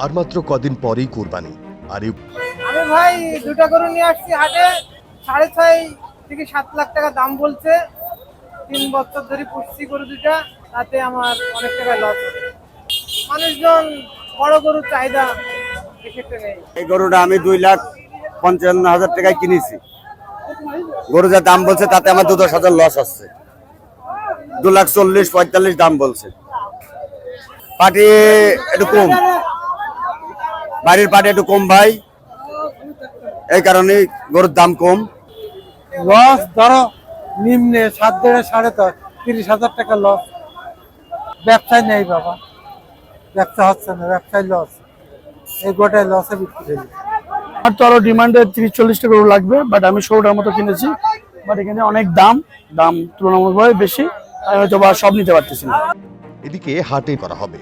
আর মাত্র কদিন পরেই কুরবানি। আর আমি ভাই দুটা গরু নিয়ে আসছি হাটে, 6.5 থেকে 7 লাখ টাকা দাম বলছে। 3 বছর ধরে পুষছি গরু দুটা, তাতে আমার অনেক টাকা লস হবে। মানুষজন বড় গরুর চাহিদা এক্ষেত্রে নেই। এই গরুটা আমি 2,55,000 টাকায় কিনেছি। গরু যা দাম বলছে তাতে আমার 10,000 লস আসছে। 2,40,45 দাম বলছে। পাটি একটু কম, বাড়ির পাটি একটু কম ভাই, এই কারণে গরুর দাম কম। লস ধরো নিম্নে 7 থেকে 10.5 30,000 টাকা লস। ব্যবসায় নেই বাবা, ব্যবসা হচ্ছে না, ব্যবসায় লস। এই গোটায় লসে বিক্রি হয়ে আমার তো আরো ডিমান্ডে 30-40টা গরু লাগবে, বাট আমি 16টার মতো কিনেছি। বাট এখানে অনেক দাম তুলনামূলকভাবে বেশি, আমি হয়তো বা সব নিতে পারতেছি না। এদিকে হাটে করা হবে।